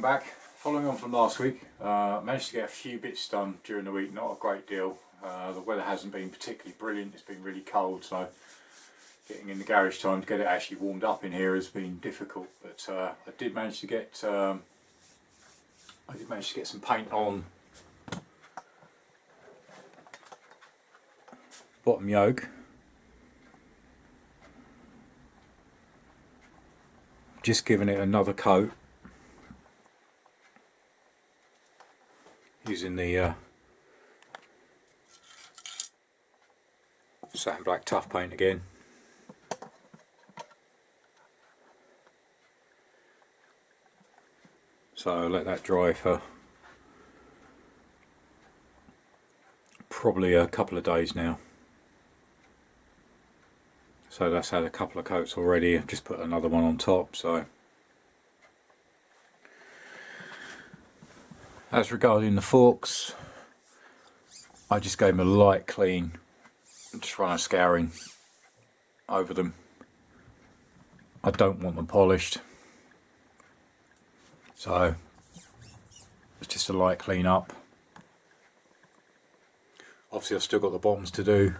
back. Following on from last week, managed to get a few bits done during the week, not a great deal. The weather hasn't been particularly brilliant, it's been really cold, so getting in the garage time to get it actually warmed up in here has been difficult. But I did manage to get some paint on bottom yoke. Just giving it another coat using the satin black tough paint again. So I'll let that dry for probably a couple of days now. So that's had a couple of coats already. I've just put another one on top. So as regarding the forks, I just gave them a light clean, just run a scouring over them. I don't want them polished, so it's just a light clean up. Obviously I've still got the bottoms to do.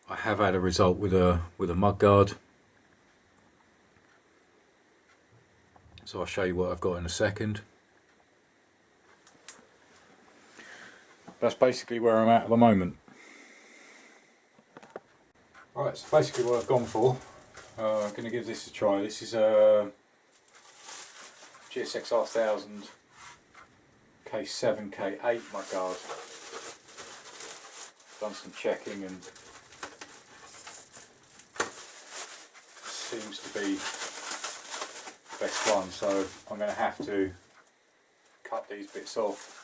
I have had a result with a mud guard, so I'll show you what I've got in a second. That's basically where I'm at the moment. Right, so basically what I've gone for, I'm going to give this a try. This is a GSX R1000 K7, K8 mud guard. Done some checking and seems to be the best one, so I'm going to have to cut these bits off.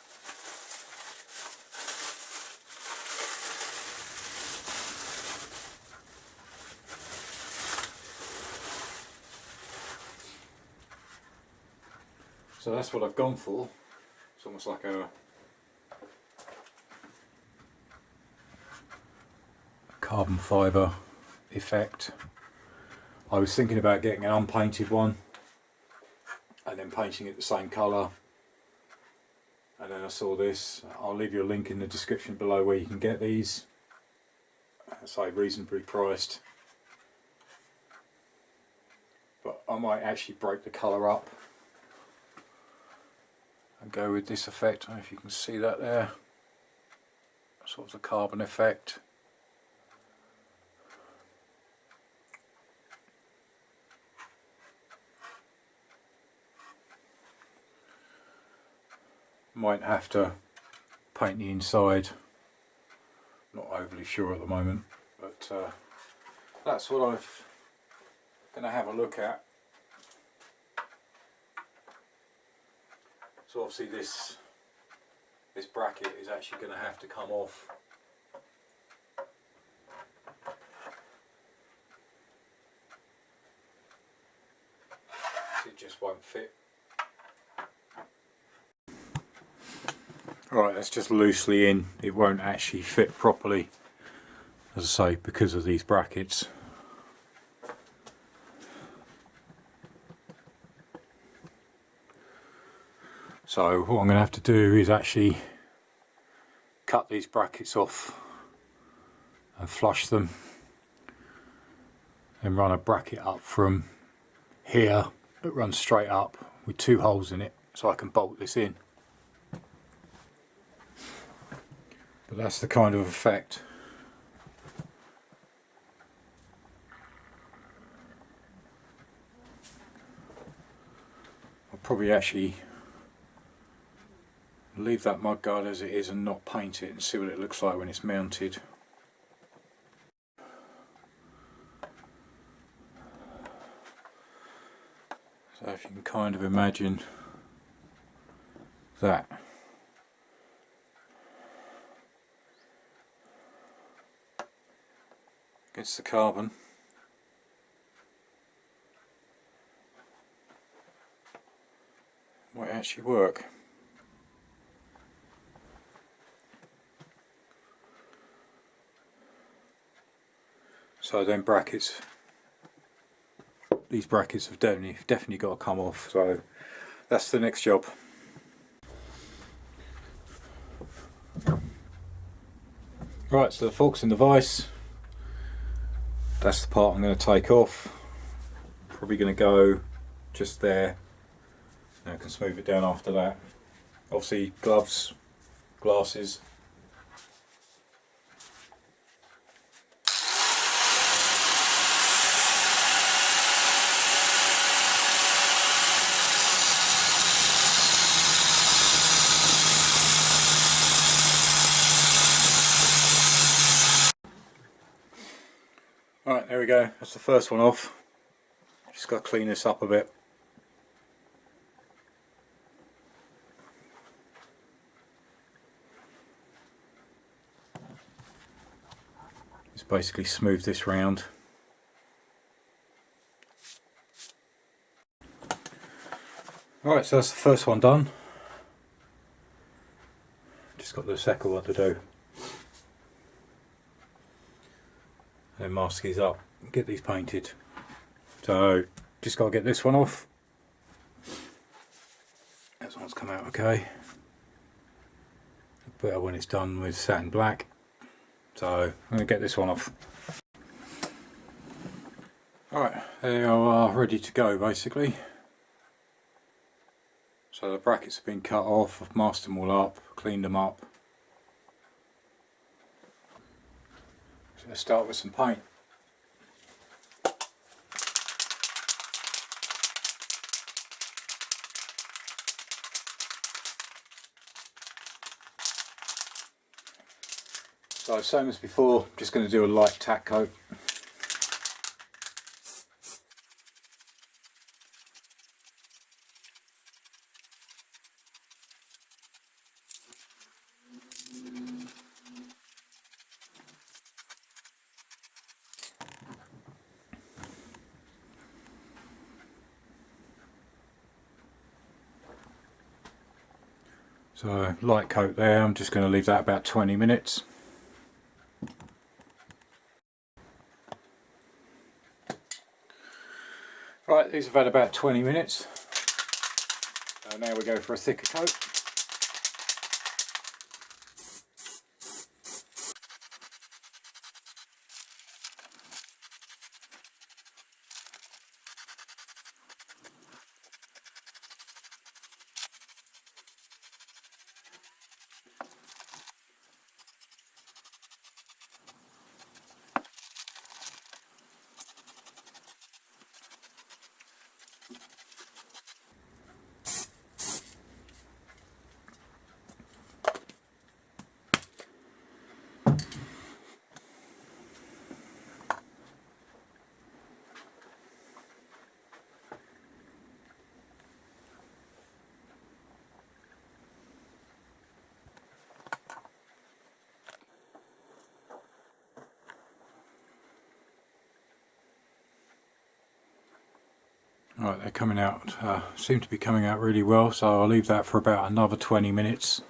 So that's what I've gone for. It's almost like a carbon fibre effect. I was thinking about getting an unpainted one and then painting it the same colour, and then I saw this. I'll leave you a link in the description below where you can get these. I say reasonably priced, but I might actually break the colour up and go with this effect. I don't know if you can see that there, sort of the carbon effect. Might have to paint the inside, not overly sure at the moment, but that's what I'm going to have a look at. So obviously this bracket is actually going to have to come off. It just won't fit. Right, that's just loosely in. It won't actually fit properly, as I say, because of these brackets. So what I'm going to have to do is actually cut these brackets off and flush them, and run a bracket up from here that runs straight up with two holes in it, so I can bolt this in. But that's the kind of effect. I'll probably actually leave that mudguard as it is and not paint it, and see what it looks like when it's mounted. So if you can kind of imagine that. Against the carbon. Might actually work. So then brackets these brackets have definitely got to come off, so that's the next job. Right, so the forks in the vise, that's the part I'm going to take off. Probably going to go just there, and I can smooth it down after that. Obviously gloves, glasses. Alright, there we go, that's the first one off. Just got to clean this up a bit. Just basically smooth this round. Alright, so that's the first one done. Just got the second one to do. And mask these up, get these painted. So just got to get this one off. This one's come out okay. Better when it's done with satin black. So I'm going to get this one off. Alright, they are ready to go basically. So the brackets have been cut off, I've masked them all up, cleaned them up. So let's start with some paint. So same as before, just going to do a light tack coat. So light coat there, I'm just going to leave that about 20 minutes. Right, these have had about 20 minutes. So now we go for a thicker coat. Right, they're coming out, seem to be coming out really well, so I'll leave that for about another 20 minutes.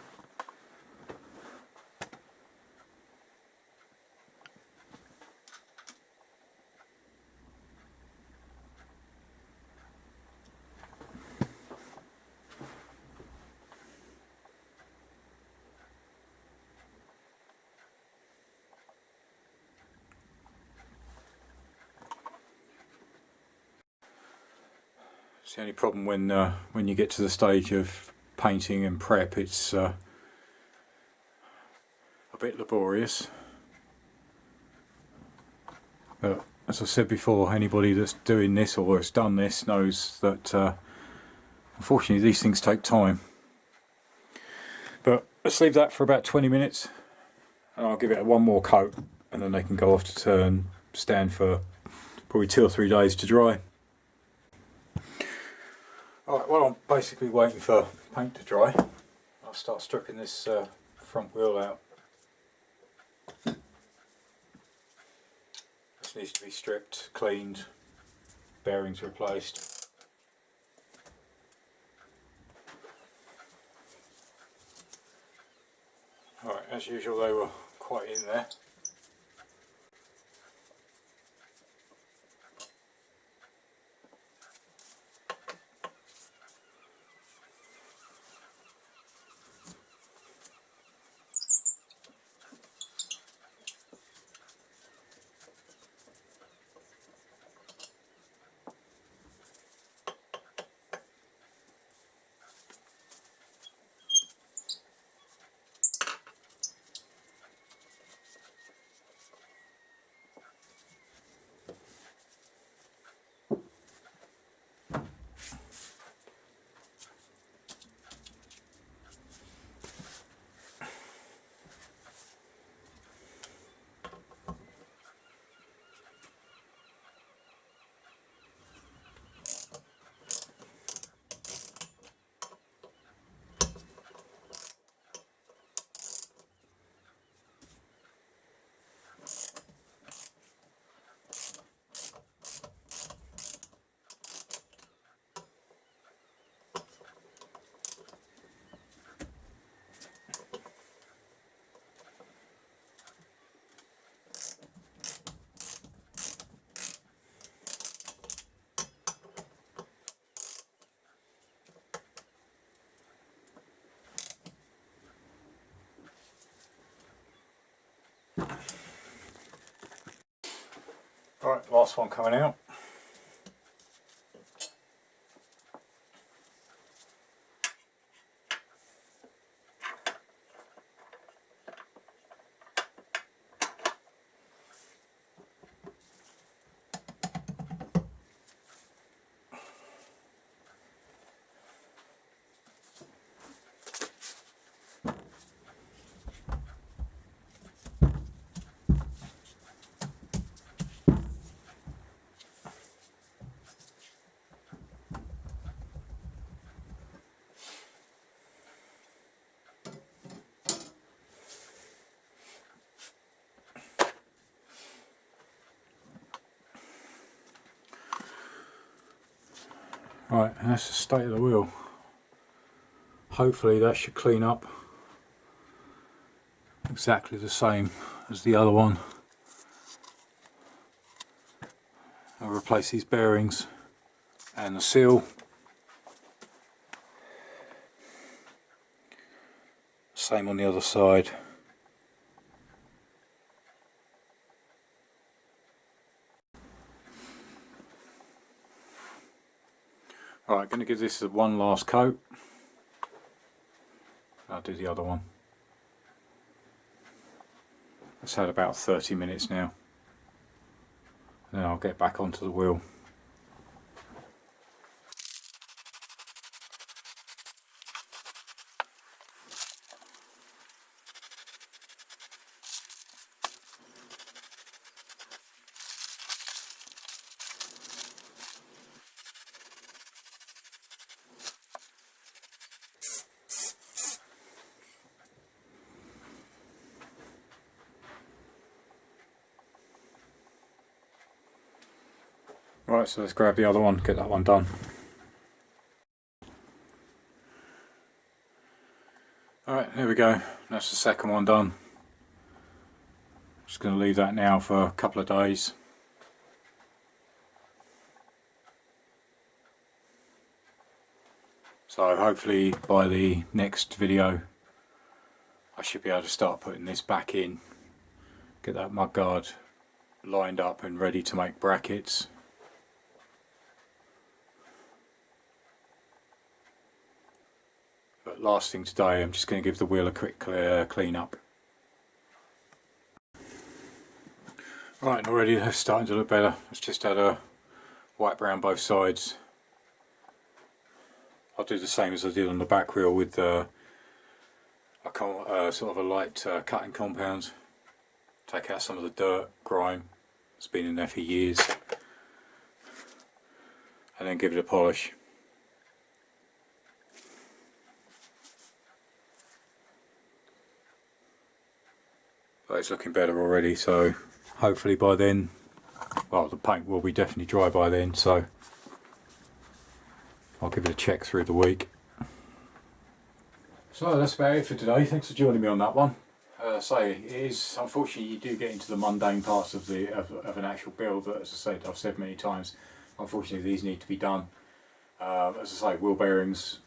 It's the only problem when you get to the stage of painting and prep, it's a bit laborious. But as I said before, anybody that's doing this or has done this knows that unfortunately these things take time. But let's leave that for about 20 minutes and I'll give it one more coat and then they can go off to turn, stand for probably 2 or 3 days to dry. Alright, while I'm basically waiting for paint to dry, I'll start stripping this front wheel out. This needs to be stripped, cleaned, bearings replaced. Alright, as usual they were quite in there. Right, last one coming out. Right, and that's the state of the wheel. Hopefully that should clean up exactly the same as the other one. I'll replace these bearings and the seal. Same on the other side. Alright, going to give this one last coat. I'll do the other one. It's had about 30 minutes now. Then I'll get back onto the wheel. Right, so let's grab the other one, get that one done. Alright, there we go. That's the second one done. Just going to leave that now for a couple of days. So hopefully by the next video I should be able to start putting this back in. Get that mudguard lined up and ready to make brackets. But last thing today, I'm just going to give the wheel a quick clean up. Right, already they're starting to look better. It's just had a white brown both sides. I'll do the same as I did on the back wheel with sort of a light cutting compound. Take out some of the dirt, grime. It's been in there for years. And then give it a polish. But it's looking better already, so hopefully by then, well, the paint will be definitely dry by then, so I'll give it a check through the week. So that's about it for today. Thanks for joining me on that one. It is, unfortunately, you do get into the mundane parts of an actual build, but as I said, I've said many times, unfortunately these need to be done. As I say, wheel bearings,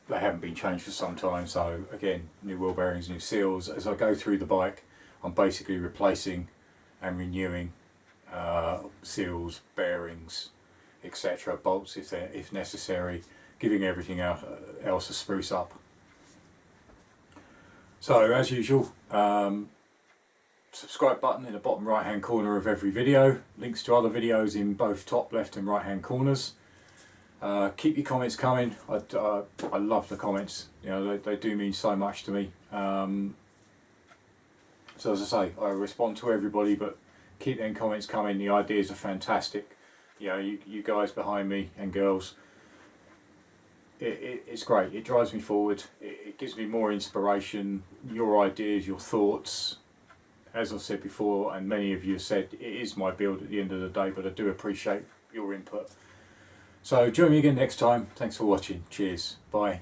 they haven't been changed for some time, so again, new wheel bearings, new seals. As I go through the bike, I'm basically replacing and renewing seals, bearings, etc., bolts if necessary, giving everything else a spruce up. So as usual, subscribe button in the bottom right hand corner of every video, links to other videos in both top left and right hand corners. Keep your comments coming. I love the comments, you know, they do mean so much to me. So as I say, I respond to everybody, but keep them comments coming. The ideas are fantastic. You know, you guys behind me and girls, it's great. It drives me forward. It gives me more inspiration. Your ideas, your thoughts, as I've said before, and many of you have said, it is my build at the end of the day, but I do appreciate your input. So join me again next time. Thanks for watching. Cheers. Bye.